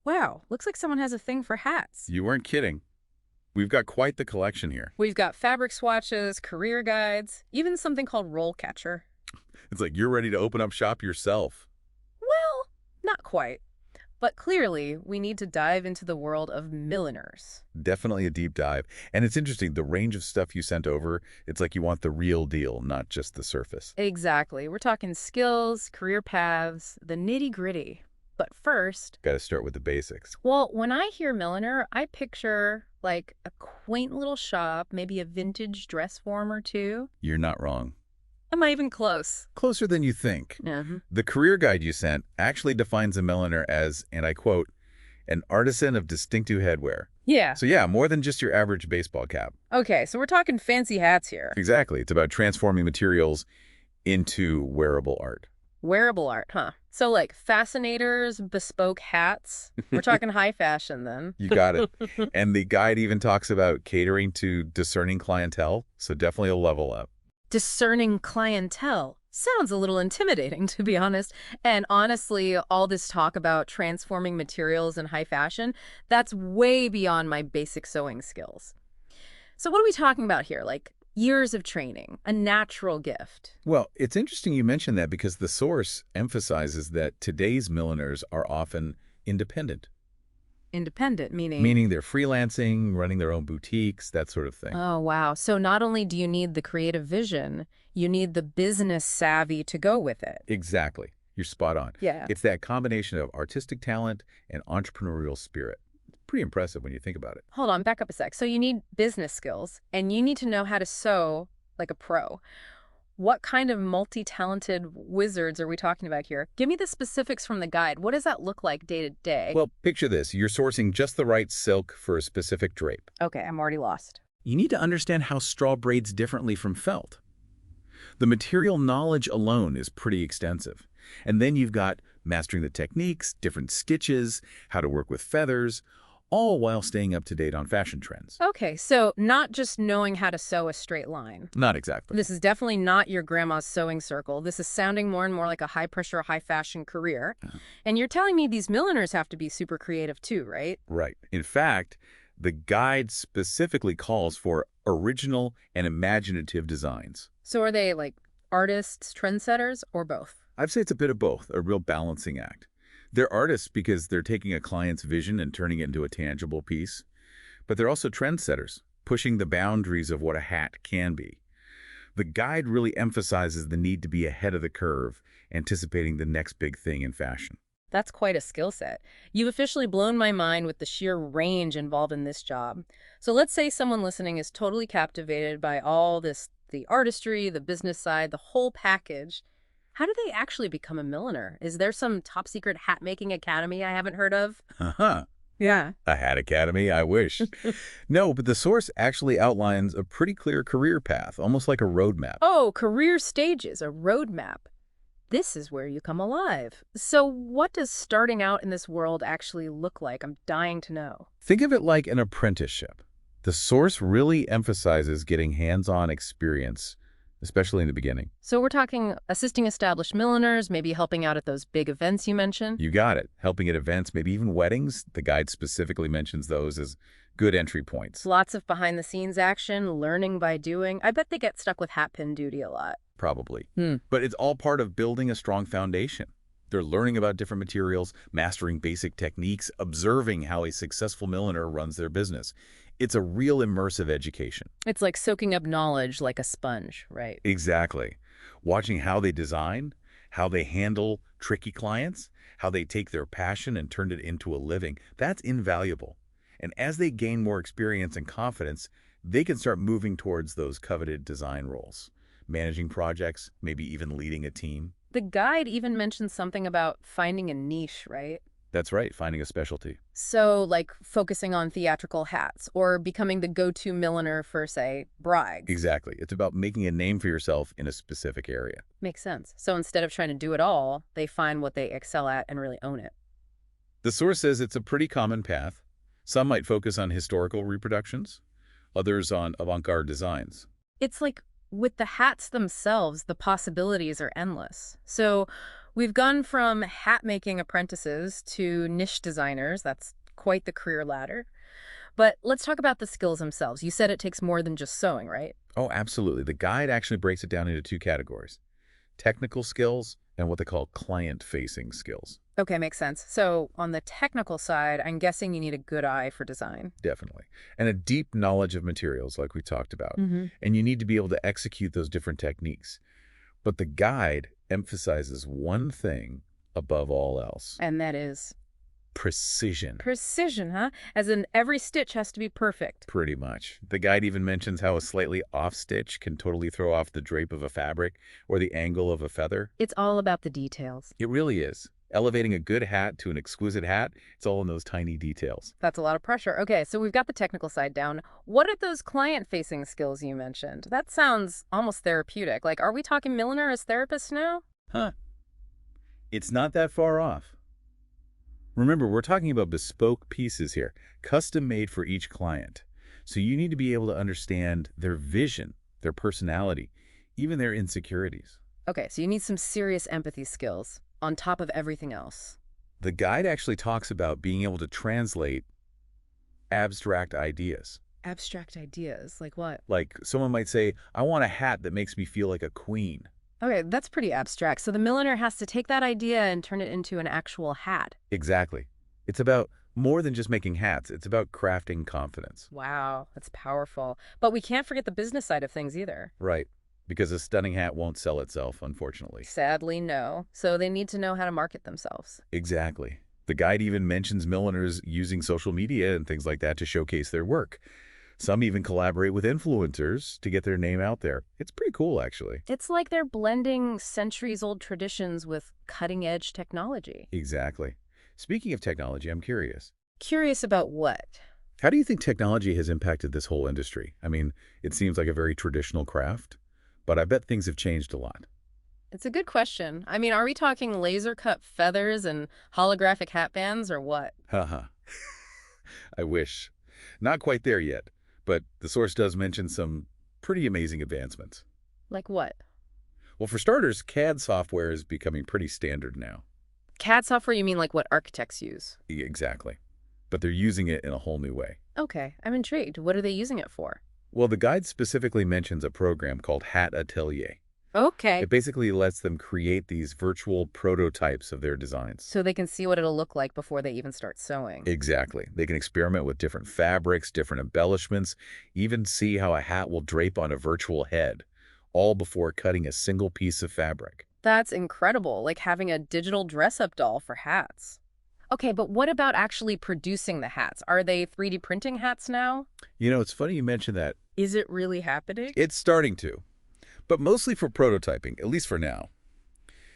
Wow, looks like someone has a thing for hats. You weren't kidding. We've got quite the collection here. We've got fabric swatches, career guides, even something called RoleCatcher. It's like you're ready to open up shop yourself. Well, not quite. But clearly, we need to dive into the world of milliners. Definitely a deep dive. And it's interesting, the range of stuff you sent over, it's like you want the real deal, not just the surface. Exactly. We're talking skills, career paths, the nitty-gritty. But first, Got to start with the basics. well, when I hear milliner, I picture like a quaint little shop, maybe a vintage dress form or two. You're not wrong. Am I even close? Closer than you think. Uh-huh. The career guide you sent actually defines a milliner as, and I quote, an artisan of distinctive headwear. Yeah. So yeah, more than just your average baseball cap. Okay, so we're talking fancy hats here. Exactly. It's about transforming materials into wearable art. Wearable art, huh? So like fascinators, bespoke hats. We're talking high fashion then. You got it. And the guide even talks about catering to discerning clientele, so definitely a level up. Discerning clientele. Sounds a little intimidating, to be honest. And honestly, all this talk about transforming materials in high fashion, that's way beyond my basic sewing skills. So what are we talking about here? Like years of training, a natural gift. Well, it's interesting you mention that because the source emphasizes that today's milliners are often independent, Independent, meaning? meaning they're freelancing, running their own boutiques, that sort of thing. Oh, wow. So not only do you need the creative vision, you need the business savvy to go with it. Exactly. You're spot on. Yeah. It's that combination of artistic talent and entrepreneurial spirit. It's pretty impressive when you think about it. Hold on, back up a sec. So you need business skills, and you need to know how to sew like a pro. What kind of multi-talented wizards are we talking about here? Give me the specifics from the guide. What does that look like day to day? Well, picture this. You're sourcing just the right silk for a specific drape. Okay, I'm already lost. You need to understand how straw braids differently from felt. The material knowledge alone is pretty extensive. And then you've got mastering the techniques, different stitches, how to work with feathers, all while staying up to date on fashion trends. Okay, so not just knowing how to sew a straight line. Not exactly. This is definitely not your grandma's sewing circle. This is sounding more and more like a high-pressure, high-fashion career. And you're telling me these milliners have to be super creative too, right? Right. In fact, the guide specifically calls for original and imaginative designs. So are they like artists, trendsetters, or both? I'd say it's a bit of both, a real balancing act. They're artists because they're taking a client's vision and turning it into a tangible piece. But they're also trendsetters, pushing the boundaries of what a hat can be. The guide really emphasizes the need to be ahead of the curve, anticipating the next big thing in fashion. That's quite a skill set. You've officially blown my mind with the sheer range involved in this job. So let's say someone listening is totally captivated by all this, the artistry, the business side, the whole package. How do they actually become a milliner? Is there some top secret hat making academy I haven't heard of? Uh-huh. Yeah. A hat academy, I wish. No, but the source actually outlines a pretty clear career path, almost like a roadmap. Oh, career stages, a roadmap. This is where you come alive. So what does starting out in this world actually look like? I'm dying to know. Think of it like an apprenticeship. The source really emphasizes getting hands-on experience, especially in the beginning. So we're talking assisting established milliners, maybe helping out at those big events you mentioned? You got it. Helping at events, maybe even weddings. The guide specifically mentions those as good entry points. Lots of behind-the-scenes action, learning by doing. I bet they get stuck with hat pin duty a lot. Probably. But it's all part of building a strong foundation. They're learning about different materials, mastering basic techniques, observing how a successful milliner runs their business. It's a real immersive education. It's like soaking up knowledge like a sponge, right? Exactly. Watching how they design, how they handle tricky clients, how they take their passion and turn it into a living, that's invaluable. And as they gain more experience and confidence, they can start moving towards those coveted design roles, managing projects, maybe even leading a team. The guide even mentions something about finding a niche, right? That's right, finding a specialty. So, like focusing on theatrical hats or becoming the go-to milliner for, say, brides. Exactly. It's about making a name for yourself in a specific area. Makes sense. So instead of trying to do it all, they find what they excel at and really own it. The source says it's a pretty common path. Some might focus on historical reproductions, others on avant-garde designs. It's like with the hats themselves, the possibilities are endless. So We've gone from hat-making apprentices to niche designers. That's quite the career ladder. But let's talk about the skills themselves. You said it takes more than just sewing, right? Oh, absolutely. The guide actually breaks it down into two categories: technical skills and what they call client-facing skills. Okay, makes sense. So on the technical side, I'm guessing you need a good eye for design. Definitely. And a deep knowledge of materials, like we talked about. Hmm. And you need to be able to execute those different techniques. But the guide emphasizes one thing above all else: And that is precision. precision, huh? As in every stitch has to be perfect. Pretty much. The guide even mentions how a slightly off stitch can totally throw off the drape of a fabric or the angle of a feather. It's all about the details. It really is. Elevating a good hat to an exquisite hat, it's all in those tiny details. That's a lot of pressure. Okay, so we've got the technical side down. What are those client-facing skills you mentioned? That sounds almost therapeutic. Like, are we talking milliner as therapists now? Huh. It's not that far off. Remember, we're talking about bespoke pieces here, custom made for each client. So you need to be able to understand their vision, their personality, even their insecurities. Okay, so you need some serious empathy skills on top of everything else. The guide actually talks about being able to translate abstract ideas. Abstract ideas, like what? Like someone might say, I want a hat that makes me feel like a queen. Okay, that's pretty abstract. So the milliner has to take that idea and turn it into an actual hat. Exactly. It's about more than just making hats. It's about crafting confidence. Wow, that's powerful. But we can't forget the business side of things either. Right. Because a stunning hat won't sell itself, unfortunately. Sadly, no. So they need to know how to market themselves. Exactly. The guide even mentions milliners using social media and things like that to showcase their work. Some even collaborate with influencers to get their name out there. It's pretty cool, actually. It's like they're blending centuries-old traditions with cutting-edge technology. Exactly. Speaking of technology, I'm curious. Curious about what? How do you think technology has impacted this whole industry? I mean, it seems like a very traditional craft, but I bet things have changed a lot. It's a good question. I mean, are we talking laser-cut feathers and holographic hat bands or what? Haha. I wish. Not quite there yet, but the source does mention some pretty amazing advancements. Like what? Well, for starters, CAD software is becoming pretty standard now. CAD software, you mean like what architects use? Exactly. But they're using it in a whole new way. Okay, I'm intrigued. What are they using it for? Well, the guide specifically mentions a program called Hat Atelier. Okay. It basically lets them create these virtual prototypes of their designs. So they can see what it'll look like before they even start sewing. Exactly. They can experiment with different fabrics, different embellishments, even see how a hat will drape on a virtual head, all before cutting a single piece of fabric. That's incredible, like having a digital dress-up doll for hats. Okay, but what about actually producing the hats? Are they 3D printing hats now? You know, it's funny you mention that. Is it really happening? It's starting to, but mostly for prototyping, at least for now.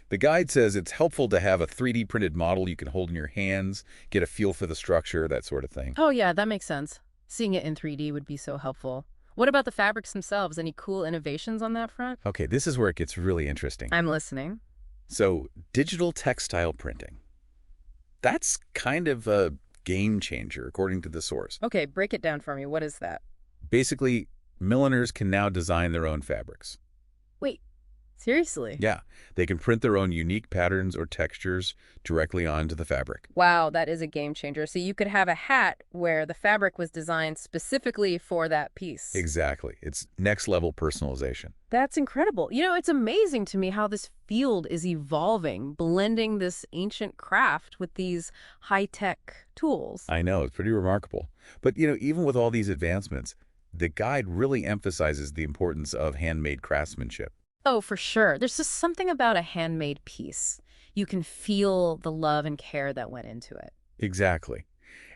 The guide says it's helpful to have a 3D printed model you can hold in your hands, get a feel for the structure, that sort of thing. Oh yeah, that makes sense. Seeing it in 3D would be so helpful. What about the fabrics themselves? Any cool innovations on that front? Okay, this is where it gets really interesting. I'm listening. So, digital textile printing. That's kind of a game changer, according to the source. Okay, break it down for me. What is that? Basically, milliners can now design their own fabrics. Wait, seriously? Yeah, they can print their own unique patterns or textures directly onto the fabric. Wow, that is a game changer. So you could have a hat where the fabric was designed specifically for that piece. Exactly. It's next level personalization. That's incredible. You know, it's amazing to me how this field is evolving, blending this ancient craft with these high-tech tools. I know, it's pretty remarkable. But, you know, even with all these advancements, the guide really emphasizes the importance of handmade craftsmanship. Oh, for sure. There's just something about a handmade piece. You can feel the love and care that went into it. Exactly.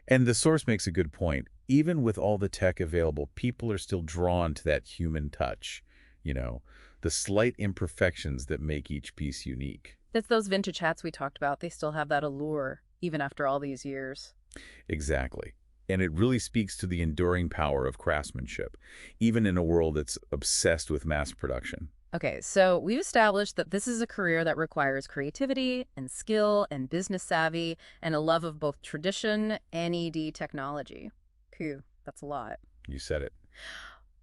And the source makes a good point. Even with all the tech available, people are still drawn to that human touch. You know, the slight imperfections that make each piece unique. It's those vintage hats we talked about. They still have that allure, even after all these years. Exactly. And it really speaks to the enduring power of craftsmanship, even in a world that's obsessed with mass production. Okay, so we've established that this is a career that requires creativity and skill and business savvy and a love of both tradition and ED technology. Phew, that's a lot. You said it.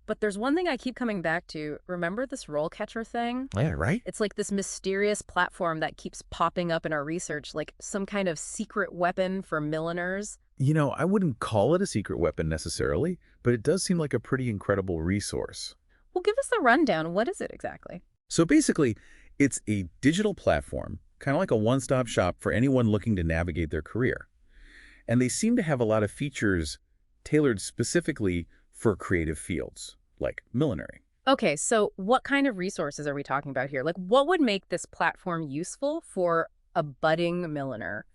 But there's one thing I keep coming back to. Remember this RoleCatcher thing? Yeah, right? It's like this mysterious platform that keeps popping up in our research, like some kind of secret weapon for milliners. I wouldn't call it a secret weapon necessarily, but it does seem like a pretty incredible resource. Well, give us the rundown. What is it exactly? So basically, it's a digital platform, kind of like a one-stop shop for anyone looking to navigate their career. And they seem to have a lot of features tailored specifically for creative fields, like millinery. Okay, so what kind of resources are we talking about here? Like, what would make this platform useful for a budding milliner?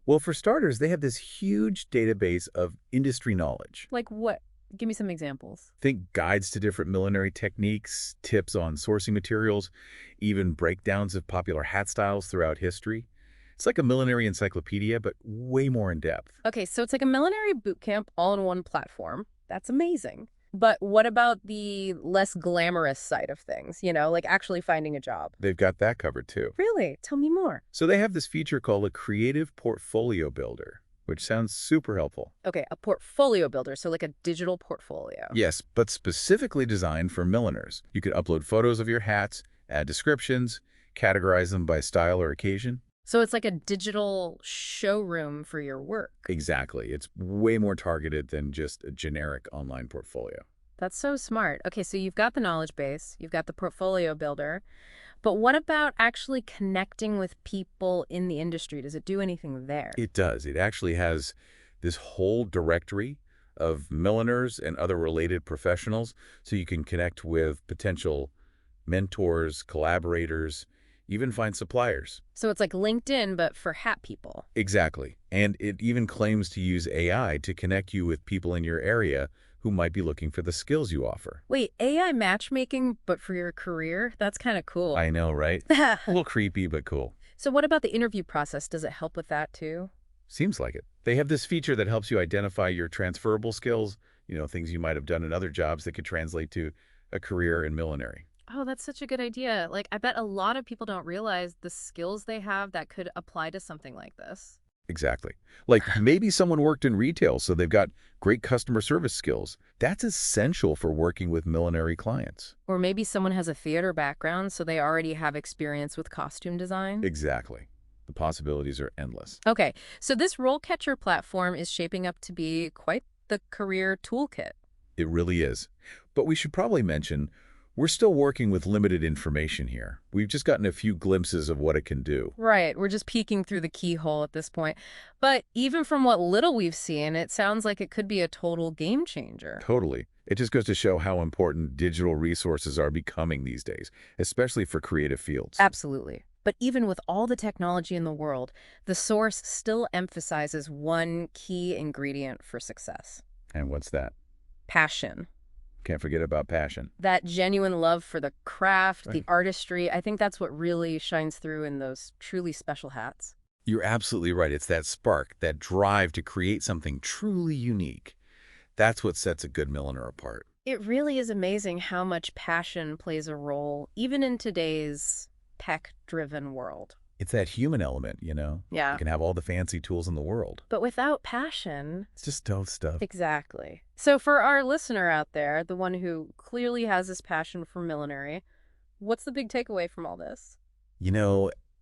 Well, for starters, they have this huge database of industry knowledge. Like what? Give me some examples. Think guides to different millinery techniques, tips on sourcing materials, even breakdowns of popular hat styles throughout history. It's like a millinery encyclopedia, but way more in depth. Okay, so it's like a millinery boot camp all in one platform. That's amazing. But what about the less glamorous side of things, like actually finding a job? They've got that covered too. Really? Tell me more. So they have this feature called a creative portfolio builder, which sounds super helpful. Okay, a portfolio builder, so like a digital portfolio. Yes, but specifically designed for milliners. You could upload photos of your hats, add descriptions, categorize them by style or occasion. So it's like a digital showroom for your work. Exactly. It's way more targeted than just a generic online portfolio. That's so smart. Okay, so you've got the knowledge base, you've got the portfolio builder, but what about actually connecting with people in the industry? Does it do anything there? It does. It actually has this whole directory of milliners and other related professionals, so you can connect with potential mentors, collaborators, even find suppliers. So it's like LinkedIn, but for hat people. Exactly. And it even claims to use AI to connect you with people in your area who might be looking for the skills you offer. Wait, AI matchmaking, but for your career? That's kind of cool. I know, right? A little creepy, but cool. So what about the interview process? Does it help with that too? Seems like it. They have this feature that helps you identify your transferable skills, things you might have done in other jobs that could translate to a career in millinery. Oh, that's such a good idea. Like, I bet a lot of people don't realize the skills they have that could apply to something like this. Exactly. Like maybe someone worked in retail, so they've got great customer service skills. That's essential for working with millinery clients. Or maybe someone has a theater background, so they already have experience with costume design. Exactly. The possibilities are endless. Okay, so this RoleCatcher platform is shaping up to be quite the career toolkit. It really is. But we should probably mention, we're still working with limited information here. We've just gotten a few glimpses of what it can do. Right, we're just peeking through the keyhole at this point. But even from what little we've seen, it sounds like it could be a total game changer. Totally. It just goes to show how important digital resources are becoming these days, especially for creative fields. Absolutely. But even with all the technology in the world, the source still emphasizes one key ingredient for success. And what's that? Passion. Can't forget about passion. That genuine love for the craft, the Right. artistry, I think that's what really shines through in those truly special hats. You're absolutely right. It's that spark, that drive to create something truly unique. That's what sets a good milliner apart. It really is amazing how much passion plays a role, even in today's tech-driven world. It's that human element, You Yeah. can have all the fancy tools in the world. But without passion, It's just dull stuff. exactly. So for our listener out there, the one who clearly has this passion for millinery, what's the big takeaway from all this?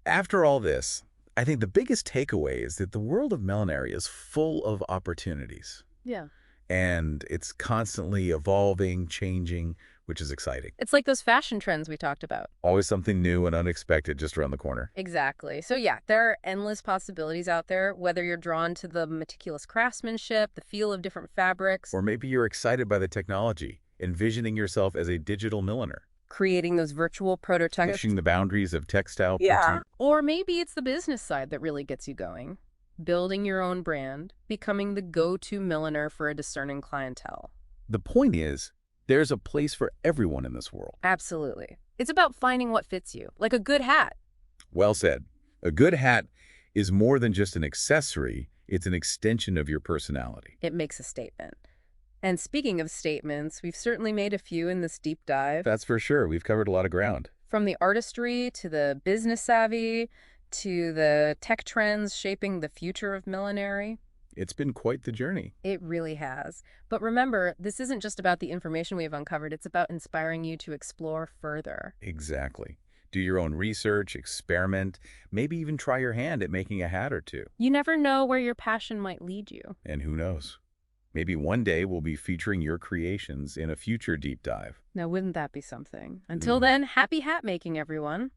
After all this, I think the biggest takeaway is that the world of millinery is full of opportunities. Yeah. And it's constantly evolving, changing, which is exciting. It's like those fashion trends we talked about. Always something new and unexpected just around the corner. Exactly. So yeah, there are endless possibilities out there, whether you're drawn to the meticulous craftsmanship, the feel of different fabrics, Or maybe you're excited by the technology, envisioning yourself as a digital milliner, creating those virtual prototypes. pushing the boundaries of textile. Yeah. Or maybe it's the business side that really gets you going. Building your own brand, becoming the go-to milliner for a discerning clientele. The point is, there's a place for everyone in this world. Absolutely. It's about finding what fits you, like a good hat. Well said. A good hat is more than just an accessory. It's an extension of your personality. It makes a statement. And speaking of statements, we've certainly made a few in this deep dive. That's for sure. We've covered a lot of ground. From the artistry to the business savvy to the tech trends shaping the future of millinery. It's been quite the journey. It really has. But remember, this isn't just about the information we've uncovered, it's about inspiring you to explore further. Exactly. Do your own research, experiment, maybe even try your hand at making a hat or two. You never know where your passion might lead you. And who knows? Maybe one day we'll be featuring your creations in a future deep dive. Now, wouldn't that be something? Until Ooh. then, happy hat making, everyone.